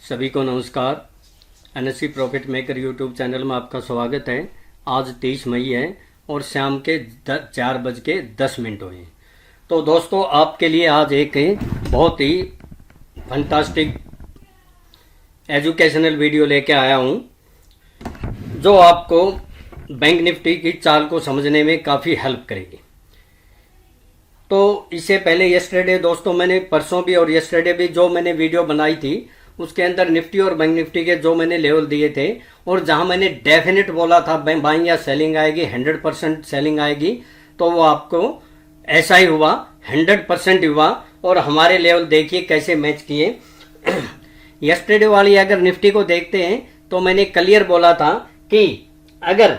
सभी को नमस्कार। NSC profit maker YouTube channel में आपका स्वागत है। आज 23 मई है और शाम के 4:10 हुए। तो दोस्तों, आपके लिए आज एक बहुत ही फंटास्टिक एजुकेशनल वीडियो लेके आया हूं, जो आपको बैंक निफ्टी की चाल को समझने में काफ़ी हेल्प करेगी। तो इससे पहले यस्टरडे दोस्तों, मैंने परसों भी और यस्टरडे भी जो मैंने वीडियो बनाई थी, उसके अंदर निफ्टी और बैंक निफ्टी के जो मैंने लेवल दिए थे और जहां मैंने डेफिनेट बोला था बाइंग या सेलिंग आएगी, 100% सेलिंग आएगी, तो वो आपको ऐसा ही हुआ, 100% हुआ। और हमारे लेवल देखिए कैसे मैच किए। यस्टरडे वाली अगर निफ्टी को देखते हैं तो मैंने क्लियर बोला था कि अगर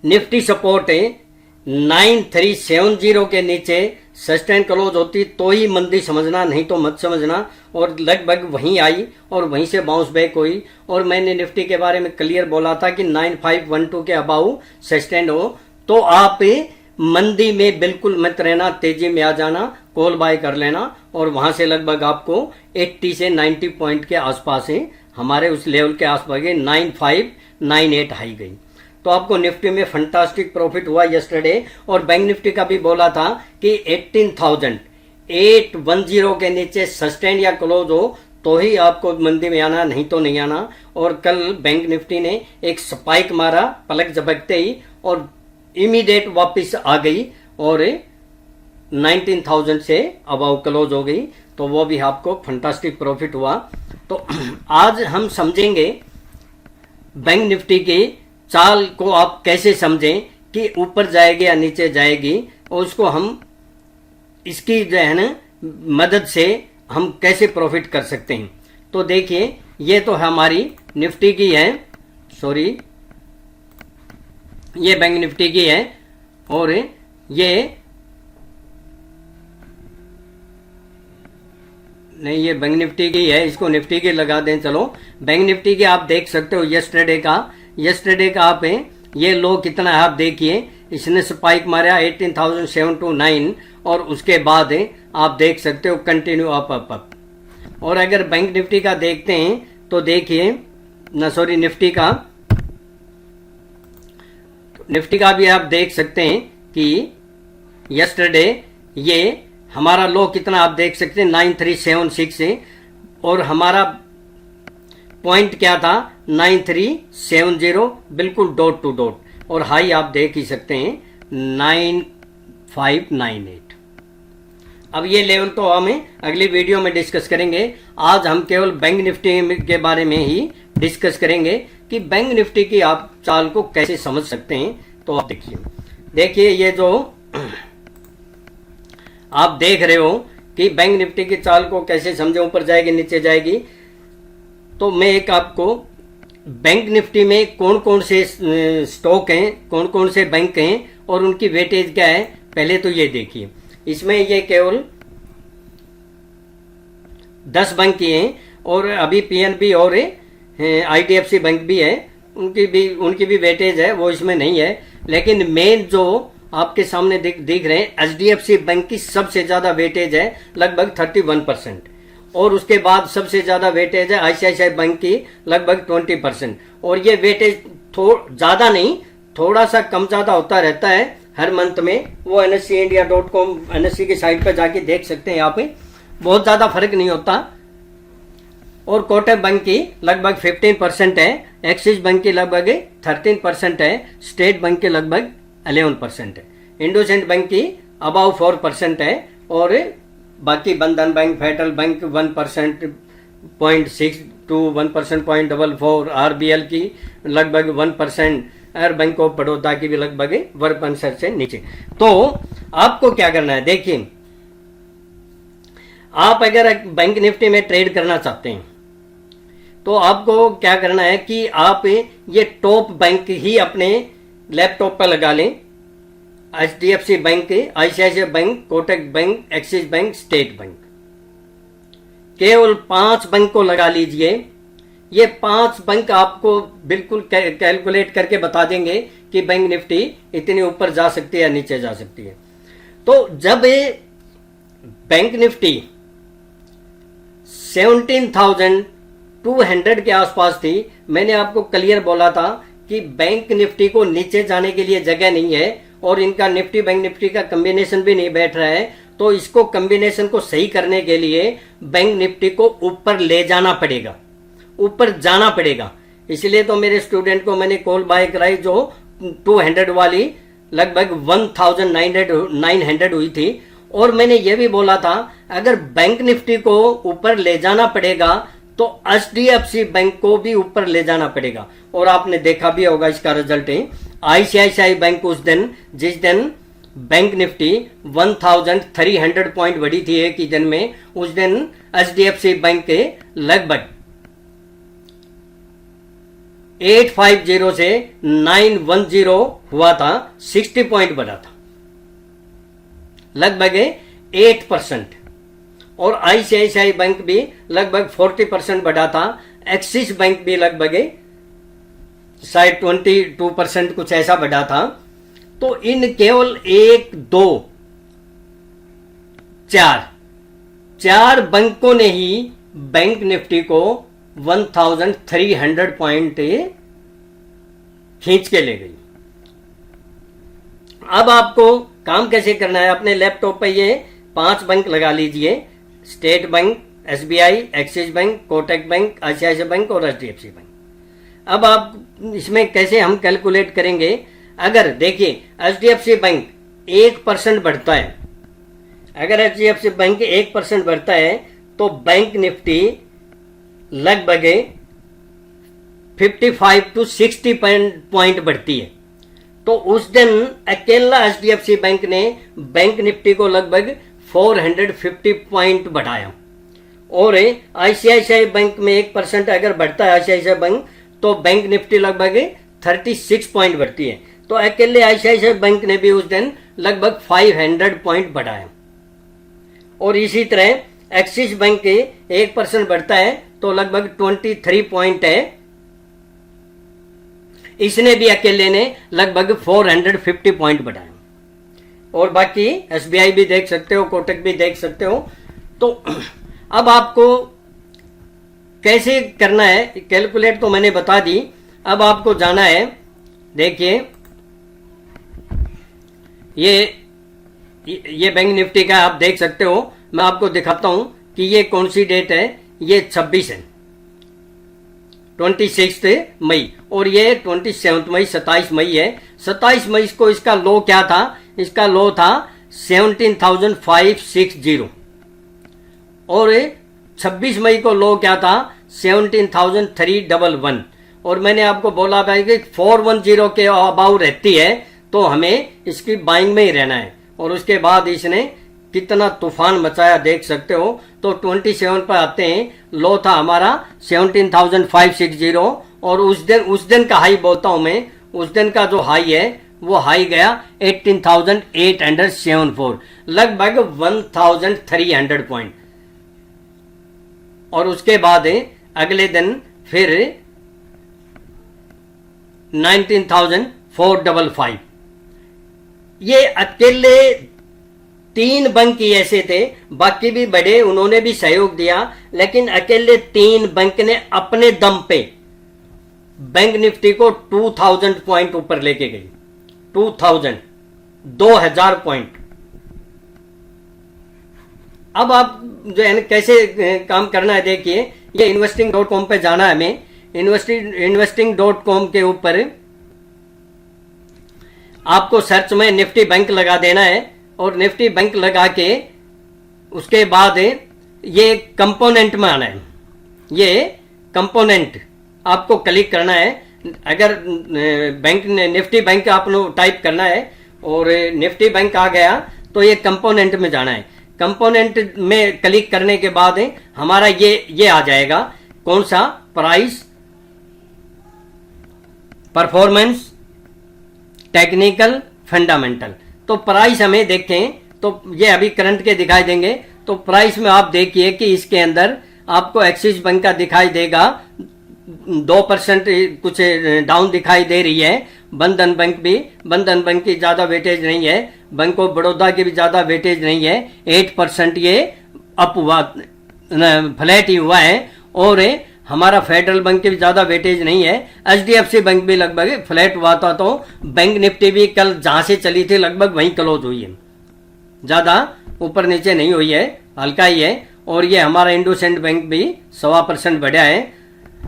निफ्टी सपोर्ट है 9370 के नीचे सस्टेन क्लोज होती तो ही मंदी समझना, नहीं तो मत समझना। और लगभग वहीं आई और वहीं से बाउंस बैक हुई। और मैंने निफ्टी के बारे में क्लियर बोला था कि 9512 के अबाउ सस्टेन हो तो आप मंदी में बिल्कुल मत रहना, तेजी में आ जाना, कॉल बाय कर लेना। और वहां से लगभग आपको 80 से 90 पॉइंट के आसपास है, हमारे उस लेवल के आसपास 9598 हाई गई। तो आपको निफ्टी में फंटास्टिक प्रॉफिट हुआ यस्टरडे। और बैंक निफ्टी का भी बोला था कि 18,810 के नीचे सस्टेन या क्लोज हो तो ही आपको मंदी में आना, नहीं तो नहीं आना। और कल बैंक निफ्टी ने एक स्पाइक मारा पलक झपकते ही और इमीडिएट वापस आ गई और 19,000 से अबाउ क्लोज हो गई। तो वो भी आपको फंटास्टिक प्रॉफिट हुआ। तो आज हम समझेंगे बैंक निफ्टी की चाल को आप कैसे समझें कि ऊपर जाएगी या नीचे जाएगी, और उसको हम इसकी जो है ना मदद से हम कैसे प्रॉफिट कर सकते हैं। तो देखिए, ये तो हमारी निफ्टी की है, सॉरी ये बैंक निफ्टी की है और ये नहीं, ये बैंक निफ्टी की है, इसको निफ्टी की लगा दें। चलो, बैंक निफ्टी की आप देख सकते हो यस्टरडे का आप ये लो कितना है आप देखिए, इसने स्पाइक मारा 18,729 और उसके बाद आप देख सकते हो कंटिन्यू अप। और अगर बैंक निफ्टी का देखते हैं तो देखिए निफ्टी का भी आप देख सकते हैं कि यस्टरडे ये हमारा लो कितना आप देख सकते हैं 9376 है और हमारा पॉइंट क्या था 9370, बिल्कुल डॉट टू डॉट। और हाई आप देख ही सकते हैं 9598। अब ये लेवल तो हम अगली वीडियो में डिस्कस करेंगे। आज हम केवल बैंक निफ्टी के बारे में ही डिस्कस करेंगे कि बैंक निफ्टी की आप चाल को कैसे समझ सकते हैं। तो आप देखिए ये जो आप देख रहे हो कि बैंक निफ्टी की चाल को कैसे समझे, ऊपर जाएगी नीचे जाएगी। तो मैं एक आपको बैंक निफ्टी में कौन कौन से स्टॉक हैं, कौन कौन से बैंक हैं और उनकी वेटेज क्या है, पहले तो ये देखिए। इसमें ये केवल 10 बैंक ही हैं और अभी पीएनबी और आईडीएफसी बैंक भी है, उनकी भी वेटेज है, वो इसमें नहीं है। लेकिन मेन जो आपके सामने दिख रहे हैं, एचडीएफसी बैंक की सबसे ज्यादा वेटेज है, लगभग 31%। और उसके बाद सबसे ज्यादा वेटेज है आईसीआईसीआई बैंक की, लगभग 20%। और ये वेटेज ज्यादा नहीं, थोड़ा सा कम ज्यादा होता रहता है हर मंथ में। वो NSEindia.com NSE की साइट पर जाके देख सकते हैं, यहाँ पे बहुत ज्यादा फर्क नहीं होता। और कोटक बैंक की लगभग 15% है, एक्सिस बैंक की लगभग 13% है, स्टेट बैंक की लगभग 11% है, इंडोसेंड बैंक की अबाउ 4% है और बाकी बंधन bank, federal bank 1% 0.6 to 1% 0.44, RBL की लगभग 1%, और बैंक ऑफ बड़ौदा की भी लगभग 1% से नीचे। तो आपको क्या करना है, देखिए आप अगर बैंक निफ्टी में ट्रेड करना चाहते हैं तो आपको क्या करना है कि आप ये टॉप बैंक ही अपने लैपटॉप पर लगा लें। HDFC bank, ICICI bank, Kotak bank, axis bank, state bank, केवल 5 बैंक को लगा लीजिए। ये 5 बैंक आपको बिल्कुल कैलकुलेट करके बता देंगे कि बैंक निफ्टी इतनी ऊपर जा सकती है या नीचे जा सकती है। तो जब बैंक निफ्टी 17,200 के आसपास थी। मैंने आपको क्लियर बोला था कि बैंक निफ्टी को नीचे जाने के लिए जगह नहीं है और इनका निफ्टी बैंक निफ्टी का कॉम्बिनेशन भी नहीं बैठ रहा है, तो इसको कॉम्बिनेशन को सही करने के लिए बैंक निफ्टी को ऊपर ले जाना पड़ेगा, ऊपर जाना पड़ेगा। इसलिए तो मेरे स्टूडेंट को मैंने कॉल बाय कराई जो 200 वाली लगभग 1900 हुई थी। और मैंने ये भी बोला था अगर बैंक निफ्टी को ऊपर ले जाना पड़ेगा तो एचडीएफसी बैंक को भी ऊपर ले जाना पड़ेगा। और आपने देखा भी होगा इसका रिजल्ट है। आईसीआईसीआई बैंक उस दिन जिस दिन बैंक निफ्टी 1300 पॉइंट बढ़ी थी एक ही दिन में, उस दिन एचडीएफसी बैंक के लगभग 850 से 910 हुआ था, 60 पॉइंट बढ़ा था, लगभग 8%। और आईसीआईसीआई बैंक भी लगभग 40% बढ़ा था। एक्सिस बैंक भी लगभग शायद 22% कुछ ऐसा बढ़ा था। तो इन केवल 1 2 4 बैंकों ने ही बैंक निफ्टी को 1300 पॉइंट खींच के ले गई। अब आपको काम कैसे करना है, अपने लैपटॉप पे ये 5 बैंक लगा लीजिए, state bank, SBI, axis bank, Kotak bank, ICICI bank और एचडीएफसी बैंक। अब आप इसमें कैसे हम कैलकुलेट करेंगे, अगर देखिए एचडीएफसी बैंक 1% बढ़ता है, अगर एचडीएफसी बैंक 1% बढ़ता है तो बैंक निफ्टी लगभग 55 to 60 पॉइंट बढ़ती है। तो उस दिन अकेला एचडीएफसी बैंक ने बैंक निफ्टी को लगभग 450 पॉइंट बढ़ाया। और आईसीआईसीआई बैंक में 1% अगर बढ़ता है आईसीआईसीआई बैंक तो बैंक निफ्टी लगभग 36 पॉइंट बढ़ती है। तो अकेले आईसीआईसीआई बैंक ने भी उस दिन लगभग 500 पॉइंट बढ़ाया। और इसी तरह एक्सिस बैंक के 1% बढ़ता है तो लगभग 23 पॉइंट है, इसने भी अकेले ने लगभग 450 पॉइंट बढ़ाया। और बाकी एसबीआई भी देख सकते हो, कोटक भी देख सकते हो। तो अब आपको कैसे करना है कैलकुलेट तो मैंने बता दी। अब आपको जाना है, देखिए ये बैंक निफ्टी का आप देख सकते हो। मैं आपको दिखाता हूं कि ये कौन सी डेट है, ये 26 है, 26 मई, और ये 27 मई 27 मई है। 27 मई को इसका लो क्या था, इसका लो था 17,560 और 26 मई को लो क्या था 17,311। और मैंने आपको बोला भाई कि 410 के अबाउ रहती है तो हमें इसकी बाइंग में ही रहना है। और उसके बाद इसने कितना तूफान मचाया देख सकते हो। तो 27 पर आते हैं, लो था हमारा 17,560 और उस दिन का हाई बोलता हूं मैं, उस दिन का जो हाई है वो हाई गया 18,874, लगभग 1,300 पॉइंट। और उसके बाद अगले दिन फिर 19,455। ये अकेले 3 बैंक ही ऐसे थे, बाकी भी बड़े उन्होंने भी सहयोग दिया, लेकिन अकेले 3 बैंक ने अपने दम पे बैंक निफ्टी को 2000 पॉइंट ऊपर लेके गई। 2000 पॉइंट। अब आप जो है कैसे काम करना है, देखिए ये investing.com पे जाना है हमें। investing.com के ऊपर आपको सर्च में निफ्टी बैंक लगा देना है और निफ्टी बैंक लगा के उसके बाद ये कंपोनेंट में आना है। ये कंपोनेंट आपको क्लिक करना है। अगर बैंक निफ्टी बैंक आपको टाइप करना है और निफ्टी बैंक आ गया तो ये कंपोनेंट में जाना है। कंपोनेंट में क्लिक करने के बाद हमारा ये आ जाएगा, कौन सा, प्राइस, परफॉर्मेंस, टेक्निकल, फंडामेंटल। तो प्राइस हमें देखें तो ये अभी करंट के दिखाई देंगे। तो प्राइस में आप देखिए कि इसके अंदर आपको एक्सिस बैंक का दिखाई देगा 2% कुछ डाउन दिखाई दे रही है। बंधन बैंक की ज्यादा वेटेज नहीं है, बैंक ऑफ बड़ौदा की भी ज्यादा वेटेज नहीं है, 8% ये अप हुआ फ्लैट ही हुआ है, और हमारा फेडरल बैंक की भी ज्यादा वेटेज नहीं है। एचडीएफसी बैंक भी लगभग फ्लैट हुआ था, तो बैंक निफ्टी भी कल जहां से चली थी लगभग वहीं क्लोज हुई है, ज्यादा ऊपर नीचे नहीं हुई है, हल्का ही है। और ये हमारा इंडोसेंड बैंक भी 1.25% बढ़ा है,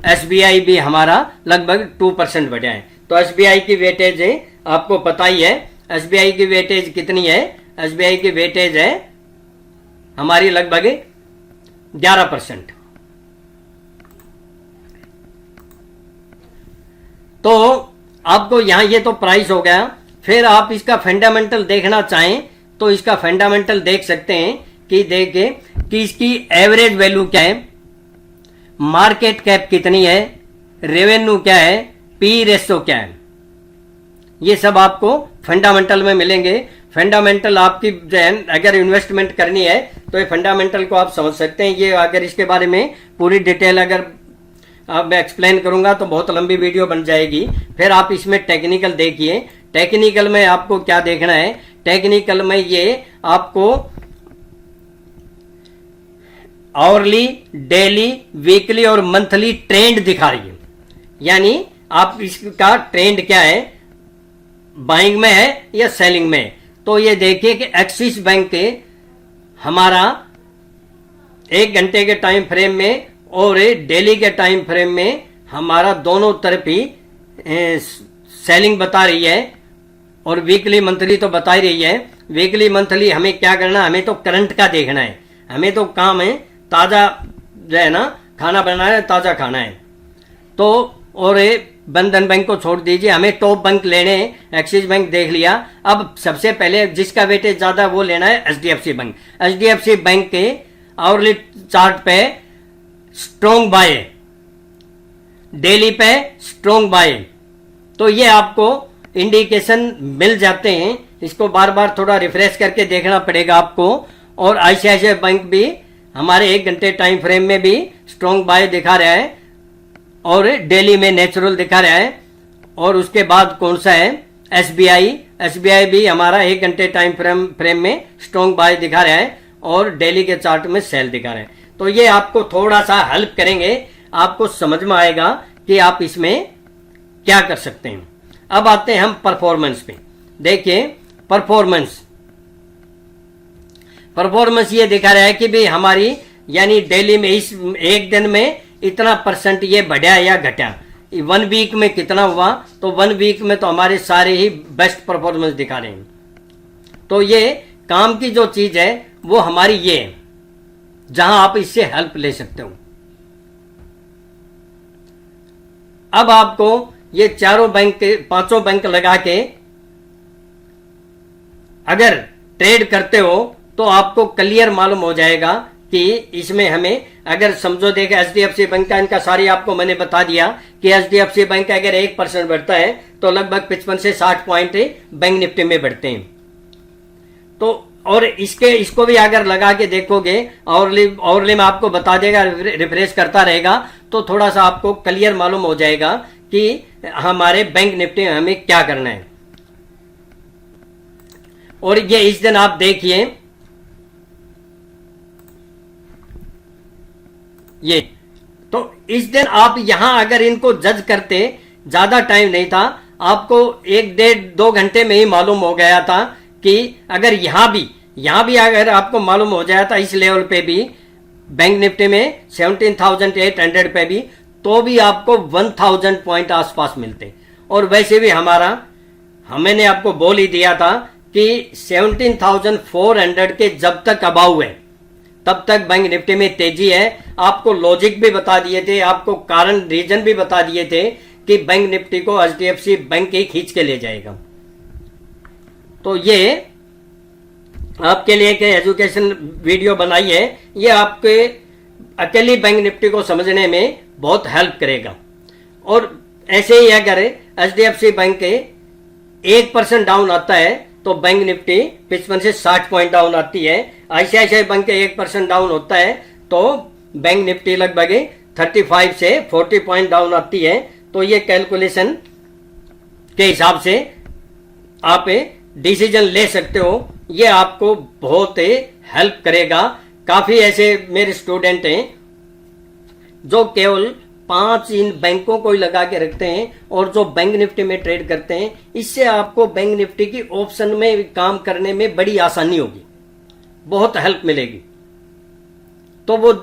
एसबीआई भी हमारा लगभग 2% बढ़ा है। तो एसबीआई की वेटेज है आपको पता ही है, एसबीआई की वेटेज कितनी है, एसबीआई की वेटेज है हमारी लगभग 11%। तो आपको यहां ये तो प्राइस हो गया, फिर आप इसका फंडामेंटल देखना चाहें तो इसका फंडामेंटल देख सकते हैं कि देखे कि इसकी एवरेज वैल्यू क्या है, मार्केट कैप कितनी है, रेवेन्यू क्या है, पी रेशो क्या है, ये सब आपको फंडामेंटल में मिलेंगे। फंडामेंटल आपकी अगर इन्वेस्टमेंट करनी है तो ये फंडामेंटल को आप समझ सकते हैं। ये अगर इसके बारे में पूरी डिटेल अगर अब मैं एक्सप्लेन करूंगा तो बहुत लंबी वीडियो बन जाएगी। फिर आप इसमें टेक्निकल देखिए, टेक्निकल में आपको क्या देखना है, टेक्निकल में ये आपको आवरली, डेली, वीकली और मंथली ट्रेंड दिखा रही है। यानी आप इसका ट्रेंड क्या है, बाइंग में है या सेलिंग में है। तो ये देखिए कि एक्सिस बैंक के हमारा 1 घंटे के टाइम फ्रेम में और डेली के टाइम फ्रेम में हमारा दोनों तरफ ही सेलिंग बता रही है, और वीकली मंथली तो बता ही रही है। वीकली मंथली हमें क्या करना, हमें तो करंट का देखना है, हमें तो काम है ताजा जो है ना खाना बनाना है, ताजा खाना है। तो और बंधन बैंक को छोड़ दीजिए, हमें टॉप बैंक लेने हैं। एक्सिस बैंक देख लिया, अब सबसे पहले जिसका वेटेज ज्यादा वो लेना है एचडीएफसी बैंक। एचडीएफसी बैंक के आवरली चार्ट पे स्ट्रॉन्ग बाय, डेली पे स्ट्रॉन्ग बाय, तो ये आपको इंडिकेशन मिल जाते हैं। इसको बार बार थोड़ा रिफ्रेश करके देखना पड़ेगा आपको। और आईसीआईसीआई बैंक भी हमारे 1 घंटे टाइम फ्रेम में भी स्ट्रॉन्ग बाय दिखा रहा है और डेली में नेचुरल दिखा रहा है। और उसके बाद कौन सा है, एसबीआई, एसबीआई भी हमारा 1 घंटे टाइम फ्रेम में स्ट्रॉन्ग बाय दिखा रहा है और डेली के चार्ट में सेल दिखा रहा है। तो ये आपको थोड़ा सा हेल्प करेंगे, आपको समझ में आएगा कि आप इसमें क्या कर सकते हैं। अब आते हैं हम परफॉर्मेंस पे। देखिए परफॉर्मेंस ये दिखा रहा है कि भाई हमारी यानी डेली में इस 1 दिन में इतना % ये बढ़ा या घटा, 1 वीक में कितना हुआ, तो 1 वीक में तो हमारे सारे ही बेस्ट परफॉर्मेंस दिखा रहे हैं। तो ये काम की जो चीज है वो हमारी ये है, जहां आप इससे हेल्प ले सकते हो। अब आपको ये चारों बैंक के 5 बैंक लगा के अगर ट्रेड करते हो तो आपको क्लियर मालूम हो जाएगा कि इसमें हमें अगर समझो देखे एचडीएफसी बैंक का इनका सारी आपको मैंने बता दिया कि एचडीएफसी बैंक का अगर 1% बढ़ता है तो लगभग 55 से 60 पॉइंट बैंक निफ्टी में बढ़ते हैं। तो और इसको भी अगर लगा के देखोगे, आवरली में आपको बता देगा, रिफ्रेश करता रहेगा तो थोड़ा सा आपको क्लियर मालूम हो जाएगा कि हमारे बैंक निफ्टी में हमें क्या करना है। और ये इस दिन आप देखिए, ये तो इस दिन आप यहां अगर इनको जज करते, ज्यादा टाइम नहीं था, आपको 1 डेढ़ 2 घंटे में ही मालूम हो गया था कि अगर यहां भी अगर आपको मालूम हो जाया था इस लेवल पे भी बैंक निफ्टी में 17,800 पे भी, तो भी आपको 1000 पॉइंट आसपास मिलते। और वैसे भी हमने आपको बोल ही दिया था कि 17,400 के जब तक अबाउ है तब तक बैंक निफ्टी में तेजी है। आपको लॉजिक भी बता दिए थे, आपको कारण रीजन भी बता दिए थे कि बैंक निफ्टी को एचडीएफसी बैंक ही खींच के ले जाएगा। तो ये आपके लिए एक एजुकेशन वीडियो बनाई है, ये आपके अकेली बैंक निफ्टी को समझने में बहुत हेल्प करेगा। और ऐसे ही अगर एचडीएफसी बैंक के 1% डाउन आता है तो बैंक निफ्टी 55 से 60 पॉइंट डाउन आती है। आईसीआईसीआई बैंक के 1% डाउन होता है तो बैंक निफ्टी लगभग 35 से 40 पॉइंट डाउन आती है। तो ये कैलकुलेशन के हिसाब से आप डिसीजन ले सकते हो। ये आपको बहुत हेल्प करेगा काफी ऐसे मेरे स्टूडेंट हैं जो केवल 5 इन बैंकों को ही लगा के रखते हैं और जो बैंक निफ्टी में ट्रेड करते हैं। इससे आपको बैंक निफ्टी की ऑप्शन में काम करने में बड़ी आसानी होगी, बहुत हेल्प मिलेगी। तो वो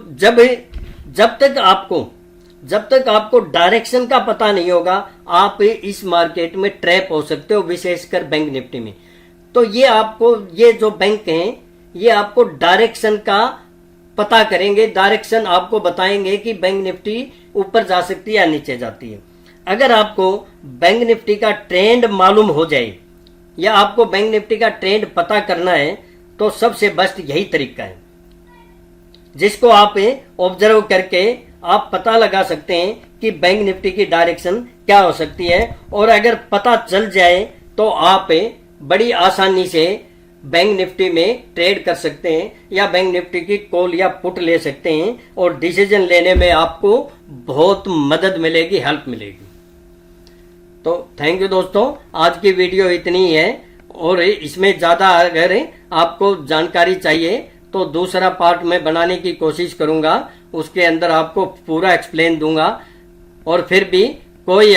जब तक आपको डायरेक्शन का पता नहीं होगा, आप इस मार्केट में ट्रैप हो सकते हो, विशेषकर बैंक निफ्टी में। तो ये जो बैंक हैं, ये आपको डायरेक्शन का पता करेंगे, डायरेक्शन आपको बताएंगे कि बैंक निफ्टी ऊपर जा सकती है या नीचे जाती है। अगर आपको बैंक निफ्टी का ट्रेंड मालूम हो जाए या आपको बैंक निफ्टी का ट्रेंड पता करना है, तो सबसे बेस्ट यही तरीका है, जिसको आप ऑब्जर्व करके आप पता लगा सकते हैं कि बैंक निफ्टी की डायरेक्शन क्या हो सकती है। और अगर पता चल जाए तो आप बड़ी आसानी से बैंक निफ्टी में ट्रेड कर सकते हैं या बैंक निफ्टी की कॉल या पुट ले सकते हैं और डिसीजन लेने में आपको बहुत मदद मिलेगी, हेल्प मिलेगी। तो थैंक यू दोस्तों, आज की वीडियो इतनी ही है और इसमें ज़्यादा अगर आपको जानकारी चाहिए तो दूसरा पार्ट में बनाने की कोशिश करूंगा, उसके अंदर आपको पूरा एक्सप्लेन दूंगा। और फिर भी कोई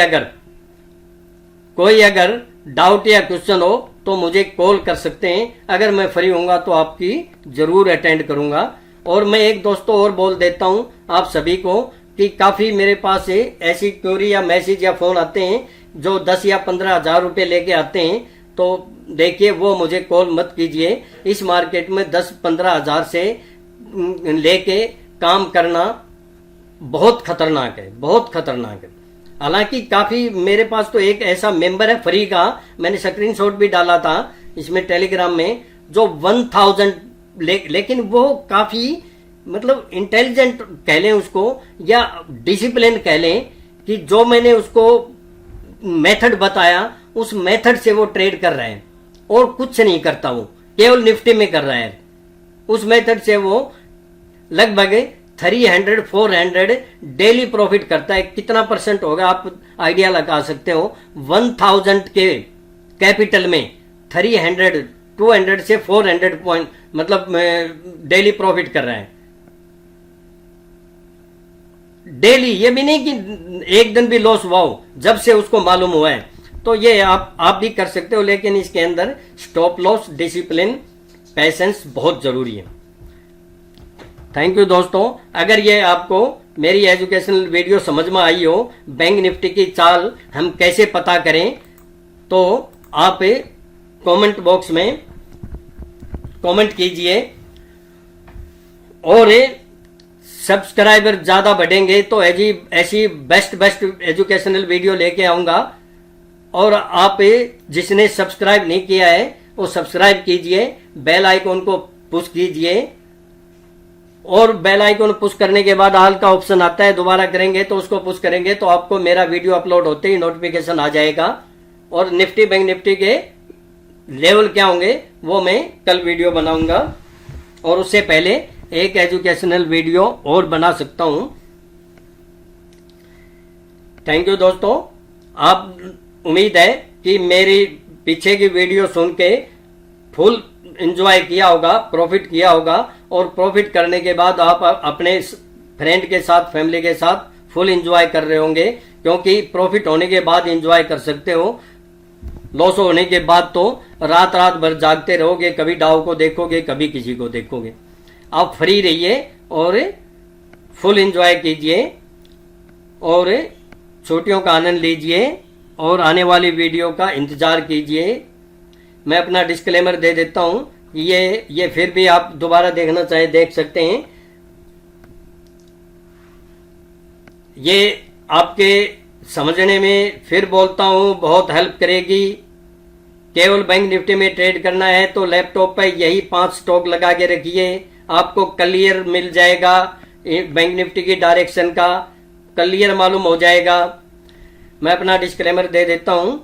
अगर डाउट या क्वेश्चन हो तो मुझे कॉल कर सकते हैं। अगर मैं फ्री होऊंगा तो आपकी जरूर अटेंड करूंगा। और मैं एक दोस्तों और बोल देता हूं आप सभी को कि काफी मेरे पास ऐसी क्वेरी या मैसेज या फोन आते हैं जो 10 या 15 हजार रुपए लेके आते हैं। तो देखिए, वो मुझे कॉल मत कीजिए। इस मार्केट में 10-15 हजार से लेके काम करना बहुत खतरनाक है, बहुत खतरनाक है। हालांकि काफी मेरे पास तो एक ऐसा मेंबर है फ्री का, मैंने स्क्रीनशॉट भी डाला था इसमें टेलीग्राम में, जो 1000 लेकिन वो काफी मतलब इंटेलिजेंट कह लें उसको या डिसिप्लिन कह लें कि जो मैंने उसको मेथड बताया उस मेथड से वो ट्रेड कर रहे हैं और कुछ नहीं करता, वो केवल निफ्टी में कर रहा है। उस मेथड से वो लगभग 300-400 डेली प्रॉफिट करता है। कितना परसेंट होगा आप आइडिया लगा सकते हो। 1000 के कैपिटल में 300-200 से 400 पॉइंट मतलब डेली प्रॉफिट कर रहे हैं डेली। ये भी नहीं कि एक दिन भी लॉस हुआ हो, जब से उसको मालूम हुआ है। तो ये आप भी कर सकते हो, लेकिन इसके अंदर स्टॉप लॉस, डिसिप्लिन, पैसेंस बहुत जरूरी है। थैंक यू दोस्तों, अगर ये आपको मेरी एजुकेशनल वीडियो समझ में आई हो, बैंक निफ्टी की चाल हम कैसे पता करें, तो आप कमेंट बॉक्स में कमेंट कीजिए। और सब्सक्राइबर ज्यादा बढ़ेंगे तो ऐसी बेस्ट एजुकेशनल वीडियो लेके आऊंगा। और आप जिसने सब्सक्राइब नहीं किया है वो सब्सक्राइब कीजिए, बेल आइकन को पुश कीजिए। और बेल आइकन पुश करने के बाद ऑल का ऑप्शन आता है, दोबारा करेंगे तो उसको पुश करेंगे तो आपको मेरा वीडियो अपलोड होते ही नोटिफिकेशन आ जाएगा। और निफ्टी बैंक निफ्टी के लेवल क्या होंगे वो मैं कल वीडियो बनाऊंगा, और उससे पहले एक एजुकेशनल वीडियो और बना सकता हूं। थैंक यू दोस्तों, आप उम्मीद है कि मेरी पीछे की वीडियो सुन के फुल एंजॉय किया होगा, प्रॉफिट किया होगा। और प्रॉफिट करने के बाद आप अपने फ्रेंड के साथ, फैमिली के साथ फुल एंजॉय कर रहे होंगे, क्योंकि प्रॉफिट होने के बाद एंजॉय कर सकते हो। लॉस होने के बाद तो रात भर जागते रहोगे, कभी डाउ को देखोगे, कभी किसी को देखोगे। आप फ्री रहिए और फुल एंजॉय कीजिए और छुट्टियों का आनंद लीजिए और आने वाली वीडियो का इंतजार कीजिए। मैं अपना डिस्क्लेमर दे देता हूं, ये फिर भी आप दोबारा देखना चाहे देख सकते हैं। ये आपके समझने में फिर बोलता हूं बहुत हेल्प करेगी। केवल बैंक निफ्टी में ट्रेड करना है तो लैपटॉप पर यही 5 स्टॉक लगा के रखिए, आपको क्लियर मिल जाएगा। बैंक निफ्टी की डायरेक्शन का क्लियर मालूम हो जाएगा। मैं अपना डिस्क्लेमर दे देता हूं,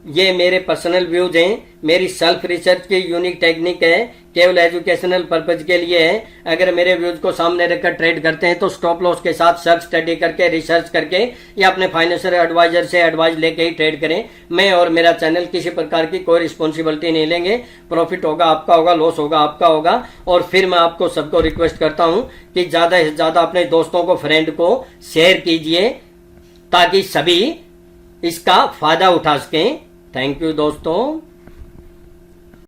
ये मेरे पर्सनल व्यूज हैं, मेरी सेल्फ रिसर्च की यूनिक टेक्निक है, केवल एजुकेशनल पर्पज के लिए है। अगर मेरे व्यूज को सामने रखकर ट्रेड करते हैं तो स्टॉप लॉस के साथ सेल्फ स्टडी करके, रिसर्च करके या अपने फाइनेंशियल एडवाइजर से एडवाइस लेके ही ट्रेड करें। मैं और मेरा चैनल किसी प्रकार की कोई रिस्पॉन्सिबिलिटी नहीं लेंगे। प्रॉफिट होगा आपका होगा, लॉस होगा आपका होगा। और फिर मैं आपको सबको रिक्वेस्ट करता हूं कि ज्यादा से ज्यादा अपने दोस्तों को, फ्रेंड को शेयर कीजिए ताकि सभी इसका फायदा उठा सकें। थैंक यू दोस्तों।